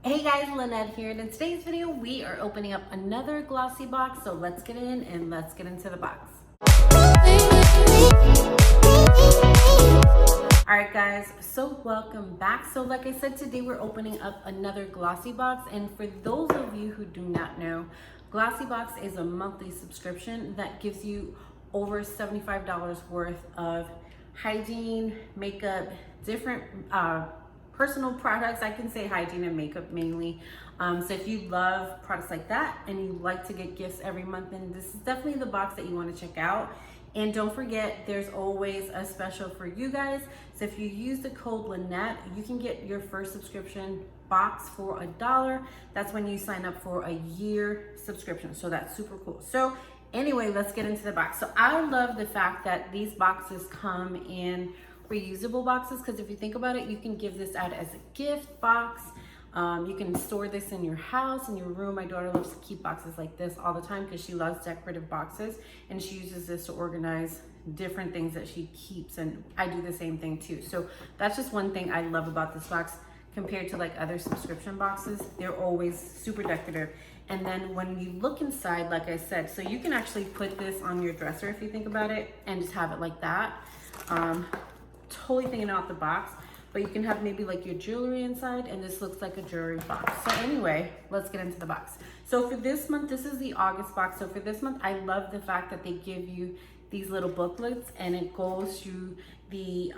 Hey guys, Lynette here, and in today's video we are opening up another Glossybox, so let's get in and let's get into the box. Alright guys, so welcome back. So like I said, today we're opening up another Glossybox, and for those of you who do not know, Glossybox is a monthly subscription that gives you over $75 worth of hygiene, makeup, different personal products. I can say hygiene and makeup mainly. So if you love products like that and you like to get gifts every month, then this is definitely the box that you want to check out. And don't forget, there's always a special for you guys. So if you use the code Lynette, you can get your first subscription box for $1. That's when you sign up for a year subscription. So that's super cool. So anyway, let's get into the box. So I love the fact that these boxes come in reusable boxes, because if you think about it, you can give this out as a gift box. You can store this in your house, in your room. My daughter loves to keep boxes like this all the time because she loves decorative boxes, and she uses this to organize different things that she keeps, and I do the same thing too. So that's just one thing I love about this box compared to like other subscription boxes. They're always super decorative. And then when you look inside, like I said, so you can actually put this on your dresser if you think about it and just have it like that. Totally thinking out the box, but you can have maybe like your jewelry inside, and this looks like a jewelry box. So anyway, let's get into the box. So for this month, this is the August box. So for this month, I love the fact that they give you these little booklets, and it goes through the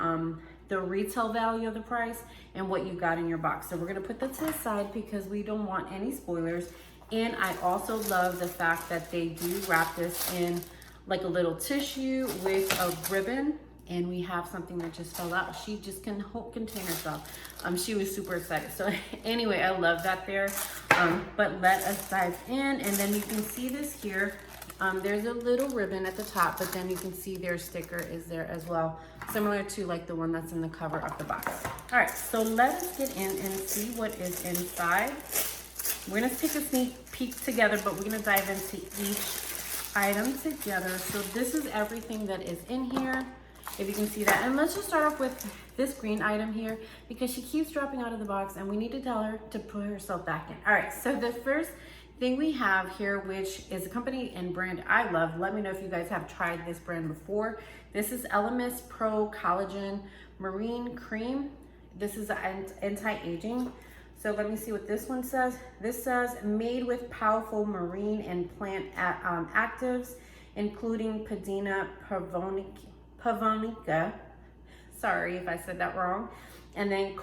retail value of the price and what you got in your box. So we're gonna put that to the side because we don't want any spoilers. And I also love the fact that they do wrap this in like a little tissue with a ribbon. And we have something that just fell out. She just can contain herself. She was super excited. So anyway, I love that there. But let us dive in, and then you can see this here. There's a little ribbon at the top, but then you can see their sticker is there as well, similar to like the one that's in the cover of the box. All right, so let us get in and see what is inside. We're gonna take a sneak peek together, but we're gonna dive into each item together. So this is everything that is in here, if you can see that. And let's just start off with this green item here, because she keeps dropping out of the box and we need to tell her to put herself back in. All right, so the first thing we have here, which is a company and brand I love. Let me know if you guys have tried this brand before. This is Elemis Pro-Collagen Marine Cream. This is anti-aging. So let me see what this one says. This says, made with powerful marine and plant actives, including Padina pavonica, sorry if I said that wrong, and then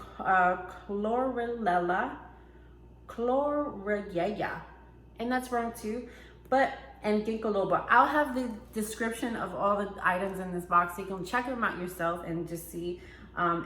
chlorella, and that's wrong too, and ginkgo biloba. I'll have the description of all the items in this box so you can check them out yourself and just see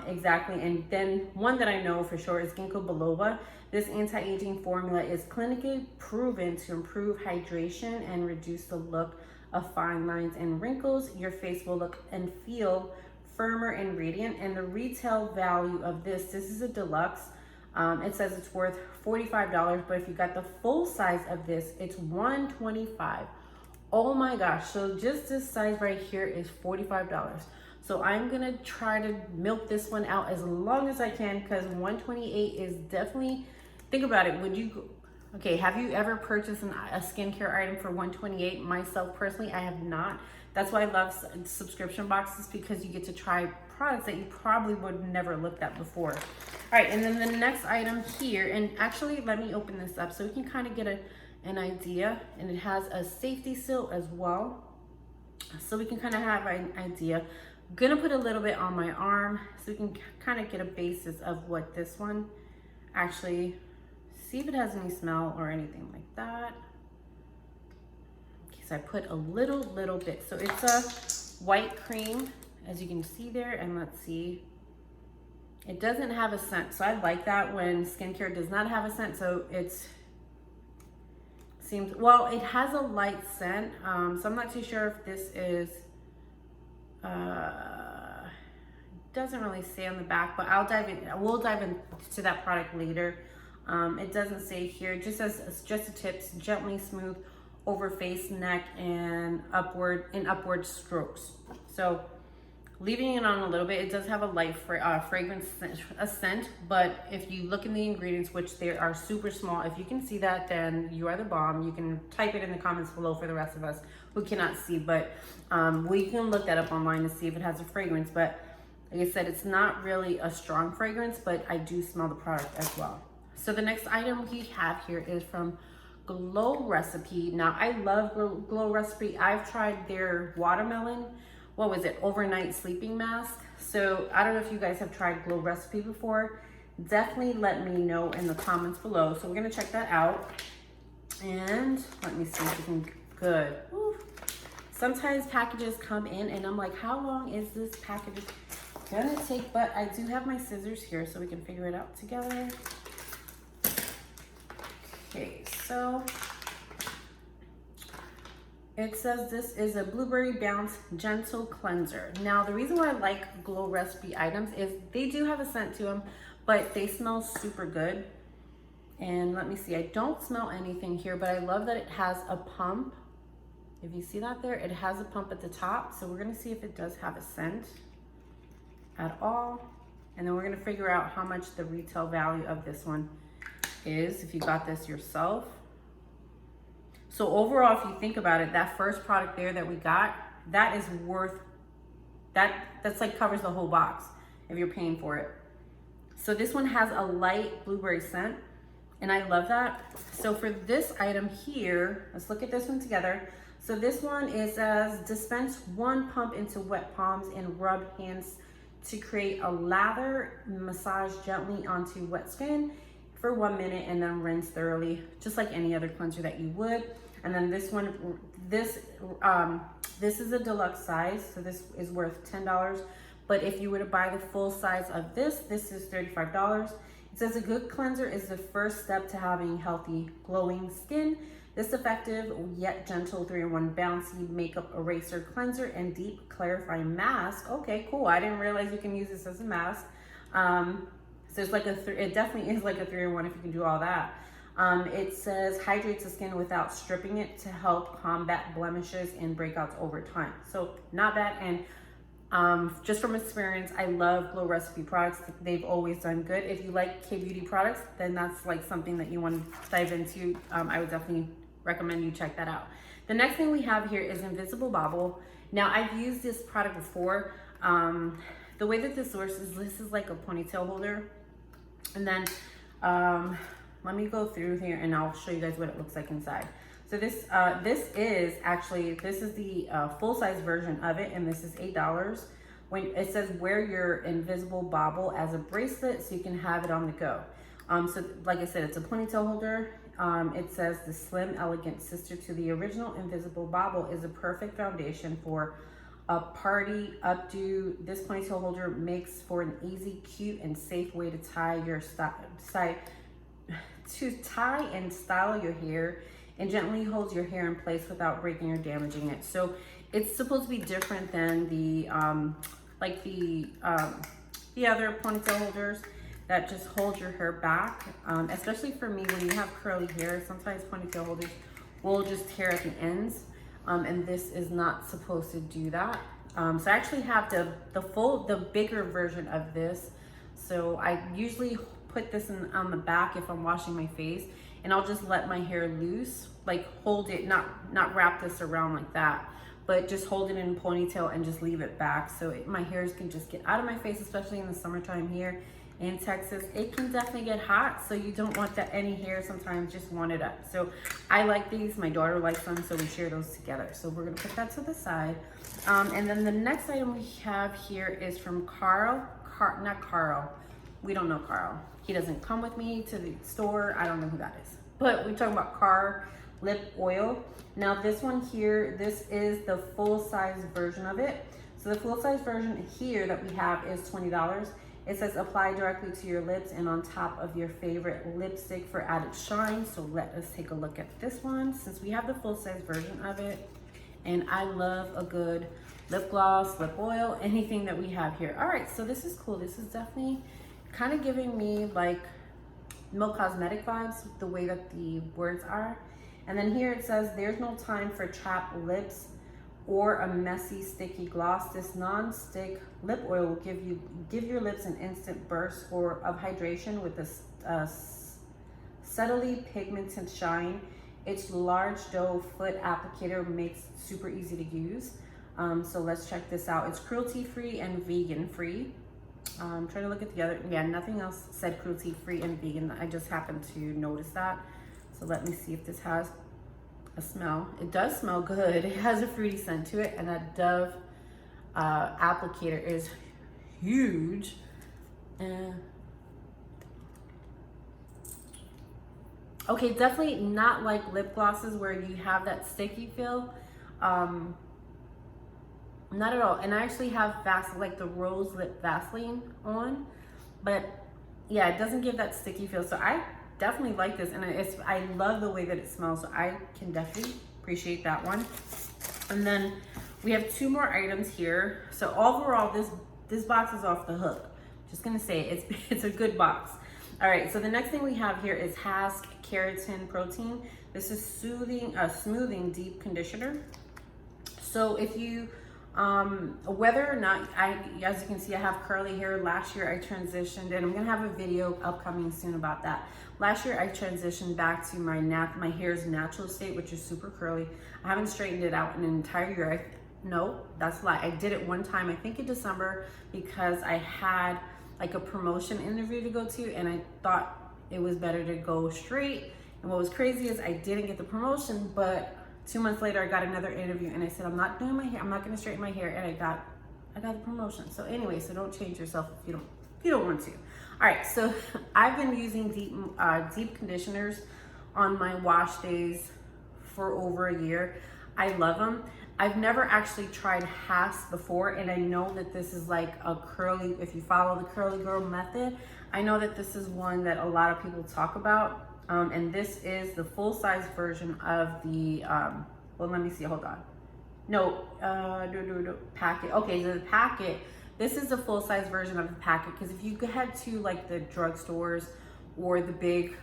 exactly. And then one that I know for sure is ginkgo biloba. This anti-aging formula is clinically proven to improve hydration and reduce the look of fine lines and wrinkles. Your face will look and feel firmer and radiant. And the retail value of this is a deluxe. It says it's worth $45, but if you got the full size of this, it's $125. Oh my gosh, so just this size right here is $45. So I'm gonna try to milk this one out as long as I can, because $128 is definitely, think about it, would you, okay, have you ever purchased a skincare item for $128? Myself personally, I have not. That's why I love subscription boxes, because you get to try products that you probably would never looked at before. All right, and then the next item here, and actually let me open this up so we can kind of get an idea. And it has a safety seal as well, so we can kind of have an idea. I'm gonna put a little bit on my arm so we can kind of get a basis of what this one actually, see if it has any smell or anything like that. Okay, so I put a little bit. So it's a white cream, as you can see there, and let's see. It doesn't have a scent, so I like that when skincare does not have a scent. So seems, well, it has a light scent, so I'm not too sure if this is, doesn't really say on the back, but we'll dive into that product later. It doesn't say here, it just says just tips, gently smooth over face, neck, and upward strokes. So leaving it on a little bit. It does have a light fragrance scent, but if you look in the ingredients, which they are super small, if you can see that, then you are the bomb. You can type it in the comments below for the rest of us who cannot see, but we can look that up online to see if it has a fragrance. But like I said, it's not really a strong fragrance, but I do smell the product as well. So the next item we have here is from Glow Recipe. Now I love Glow Recipe. I've tried their watermelon, what was it, overnight sleeping mask. So I don't know if you guys have tried Glow Recipe before. Definitely let me know in the comments below. So we're gonna check that out. And let me see if we can, good. Ooh. Sometimes packages come in and I'm like, how long is this package gonna take? But I do have my scissors here so we can figure it out together. Okay, so it says this is a blueberry bounce gentle cleanser. Now the reason why I like Glow Recipe items is they do have a scent to them, but they smell super good. And let me see, I don't smell anything here, but I love that it has a pump. If you see that there, it has a pump at the top. So we're gonna see if it does have a scent at all. And then we're gonna figure out how much the retail value of this one is if you got this yourself. So overall, if you think about it, that first product there that we got, that is worth, that's like covers the whole box if you're paying for it. So this one has a light blueberry scent, and I love that. So for this item here, let's look at this one together. So this one is as dispense one pump into wet palms and rub hands to create a lather, massage gently onto wet skin for 1 minute and then rinse thoroughly, just like any other cleanser that you would. And then this one, this is a deluxe size, so this is worth $10. But if you were to buy the full size of this is $35. It says a good cleanser is the first step to having healthy, glowing skin. This effective yet gentle 3-in-1 bouncy makeup eraser cleanser and deep clarifying mask. Okay, cool. I didn't realize you can use this as a mask. So it's like it definitely is like a 3-in-1 if you can do all that. It says hydrates the skin without stripping it to help combat blemishes and breakouts over time. So not bad. And just from experience, I love Glow Recipe products. They've always done good. If you like K-beauty products, then that's like something that you want to dive into. I would definitely recommend you check that out. The next thing we have here is Invisible Bobble. Now I've used this product before. The way that this works is this is like a ponytail holder. And then let me go through here and I'll show you guys what it looks like inside. So this is the full-size version of it, and this is $8. When it says wear your invisible bobble as a bracelet so you can have it on the go. So like I said, it's a ponytail holder. It says the slim, elegant sister to the original invisible bobble is a perfect foundation for a party updo. This ponytail holder makes for an easy, cute, and safe way to tie and style your hair, and gently holds your hair in place without breaking or damaging it. So it's supposed to be different than the other ponytail holders that just hold your hair back. Especially for me, when you have curly hair, sometimes ponytail holders will just tear at the ends. And this is not supposed to do that. So I actually have the bigger version of this. So I usually put this on the back if I'm washing my face, and I'll just let my hair loose, like hold it, not wrap this around like that, but just hold it in a ponytail and just leave it back so my hairs can just get out of my face, especially in the summertime here in Texas. It can definitely get hot, so you don't want that any hair sometimes just want it up. So I like these, my daughter likes them, so we share those together. So we're gonna put that to the side. And then the next item we have here is from not Carl. We don't know Carl. He doesn't come with me to the store. I don't know who that is. But we're talking about Car Lip Oil. Now this one here, this is the full-size version of it. So the full-size version here that we have is $20. It says apply directly to your lips and on top of your favorite lipstick for added shine. So let us take a look at this one since we have the full-size version of it. And I love a good lip gloss, lip oil, anything that we have here. All right, so this is cool. This is definitely kind of giving me like Milk Cosmetic vibes, the way that the words are. And then here it says there's no time for chapped lips or a messy, sticky gloss. This non-stick lip oil will give your lips an instant burst of hydration with a subtly pigmented shine. Its large doe foot applicator makes it super easy to use. So let's check this out. It's cruelty-free and vegan-free. Trying to look at the other, yeah, nothing else said cruelty-free and vegan. I just happened to notice that. So let me see if this has a smell. It does smell good. It has a fruity scent to it, and that Dove applicator is huge. Okay, definitely not like lip glosses where you have that sticky feel. Not at all. And I actually have like the rose lip Vaseline on, but yeah, it doesn't give that sticky feel. So I definitely like this, and I love the way that it smells. So I can definitely appreciate that one. And then we have 2 more items here. So overall, this box is off the hook. Just gonna say it's a good box. All right. So the next thing we have here is Hask Keratin Protein. This is smoothing deep conditioner. So if you whether or not as you can see, I have curly hair. Last year I transitioned, and I'm gonna have a video upcoming soon about that. Last year I transitioned back to my hair's natural state, which is super curly. I haven't straightened it out in an entire year. No, that's a lie. I did it one time, I think in December, because I had like a promotion interview to go to, and I thought it was better to go straight. And what was crazy is I didn't get the promotion, but 2 months later, I got another interview, and I said, I'm not doing my hair. I'm not going to straighten my hair. And I got the promotion. So anyway, so don't change yourself if you don't want to. All right. So I've been using deep conditioners on my wash days for over a year. I love them. I've never actually tried Hask before, and I know that this is like a curly, if you follow the curly girl method, I know that this is one that a lot of people talk about. And this is the full-size version of the, well, let me see, hold on. No, packet. Okay, so the packet, this is the full-size version of the packet, because if you head to like the drugstores or the big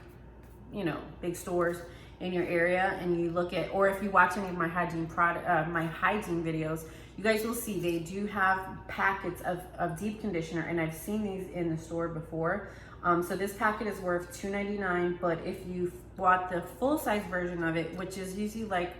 stores in your area, and you look at, or if you watch any of my hygiene videos, you guys will see they do have packets of deep conditioner, and I've seen these in the store before. So this packet is worth $2.99, but if you bought the full-size version of it, which is usually like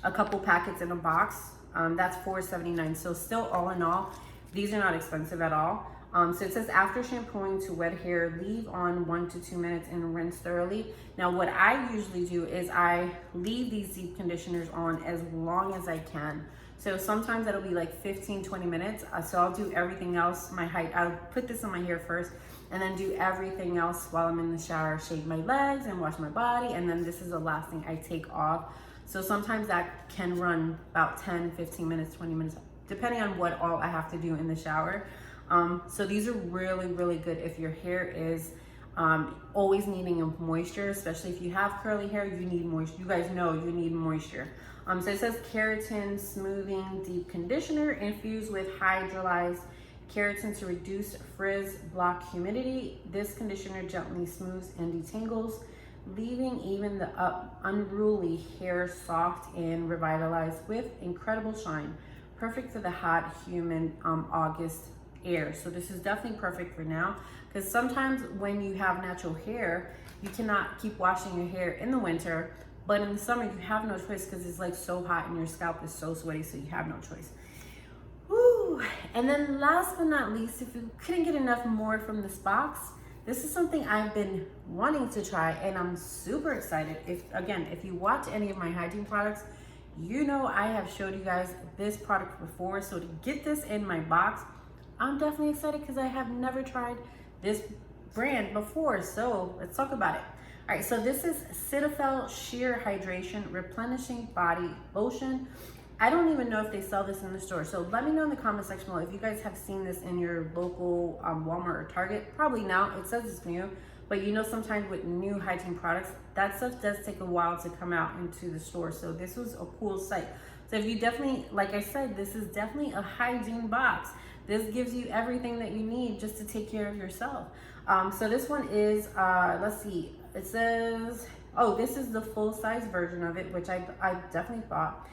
a couple packets in a box, that's $4.79. So still, all in all, these are not expensive at all. So it says, after shampooing to wet hair, leave on 1 to 2 minutes and rinse thoroughly. Now, what I usually do is I leave these deep conditioners on as long as I can. So sometimes that'll be like 15-20 minutes. So I'll do everything else. I'll put this on my hair first, and then do everything else while I'm in the shower, shave my legs and wash my body, and then this is the last thing I take off. So sometimes that can run about 10, 15 minutes, 20 minutes, depending on what all I have to do in the shower. So these are really, really good if your hair is always needing a moisture, especially if you have curly hair, you need moisture. You guys know you need moisture. So it says Keratin Smoothing Deep Conditioner infused with hydrolyzed keratin to reduce frizz, block humidity. This conditioner gently smooths and detangles, leaving even the unruly hair soft and revitalized with incredible shine. Perfect for the hot, humid August air. So this is definitely perfect for now, because sometimes when you have natural hair, you cannot keep washing your hair in the winter, but in the summer you have no choice because it's like so hot and your scalp is so sweaty, so you have no choice. Woo. And then last but not least, if you couldn't get enough more from this box, this is something I've been wanting to try, and I'm super excited. If you watch any of my hygiene products, you know I have showed you guys this product before. So to get this in my box, I'm definitely excited because I have never tried this brand before. So let's talk about it. All right, so this is Cetaphil Sheer Hydration Replenishing Body Lotion. I don't even know if they sell this in the store. So let me know in the comment section below if you guys have seen this in your local Walmart or Target. Probably now, it says it's new, but you know sometimes with new hygiene products, that stuff does take a while to come out into the store. So this was a cool sight. So if you definitely, like I said, this is definitely a hygiene box. This gives you everything that you need just to take care of yourself. So this one is, let's see, it says, oh, this is the full-size version of it, which I definitely bought.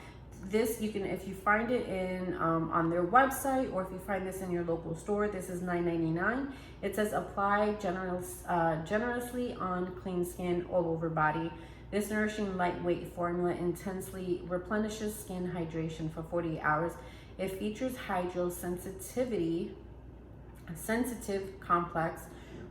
this you can, if you find it in on their website, or if you find this in your local store, this is $9.99. It says apply generously on clean skin all over body. This nourishing lightweight formula intensely replenishes skin hydration for 48 hours. It features sensitive complex,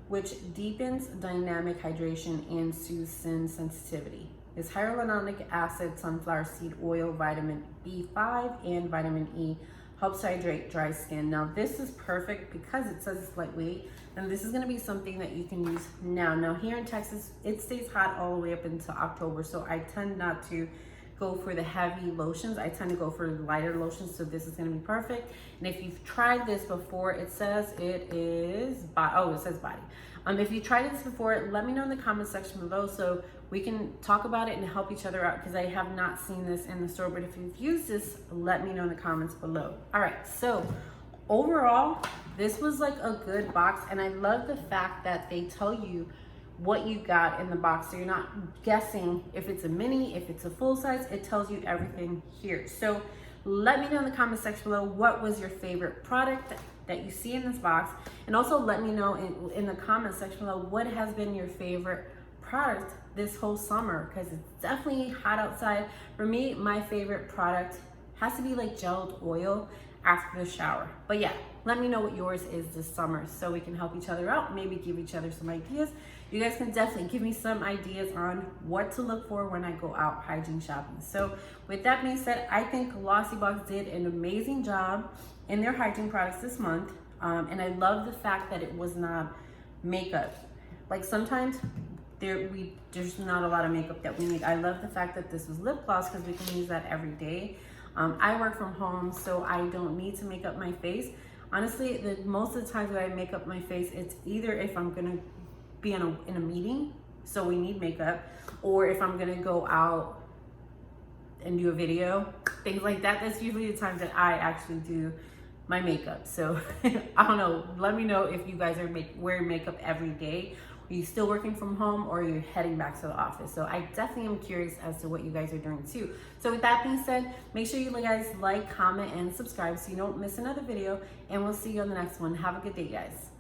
which deepens dynamic hydration and soothes skin sensitivity. It's hyaluronic acid, sunflower seed oil, vitamin B5, and vitamin E. Helps hydrate dry skin. Now this is perfect because it says it's lightweight, and this is going to be something that you can use now. Now here in Texas, it stays hot all the way up until October, so I tend not to go for the heavy lotions. I tend to go for lighter lotions, so this is going to be perfect. And if you've tried this before, it says it is it says body. If you tried this before, let me know in the comment section below so we can talk about it and help each other out, because I have not seen this in the store. But if you've used this, let me know in the comments below. All right, so overall, this was like a good box, and I love the fact that they tell you what you got in the box, so you're not guessing if it's a mini, if it's a full size. It tells you everything here. So let me know in the comment section below what was your favorite product that you see in this box, and also let me know in the comment section below what has been your favorite product this whole summer, because it's definitely hot outside. For me, my favorite product has to be like gelled oil after the shower. But yeah, let me know what yours is this summer so we can help each other out, maybe give each other some ideas. You guys can definitely give me some ideas on what to look for when I go out hygiene shopping. So with that being said, I think Glossybox did an amazing job in their hygiene products this month. And I love the fact that it was not makeup. Like sometimes there's not a lot of makeup that we need. I love the fact that this was lip gloss, because we can use that every day. I work from home, so I don't need to make up my face. Honestly, most of the times when I make up my face, it's either if I'm gonna be in a meeting, so we need makeup, or if I'm gonna go out and do a video, things like that. That's usually the times that I actually do my makeup. So I don't know, let me know if you guys are wearing makeup every day. Are you still working from home, or are you heading back to the office? So I definitely am curious as to what you guys are doing too. So with that being said, make sure you guys like, comment, and subscribe so you don't miss another video, and we'll see you on the next one. Have a good day, guys.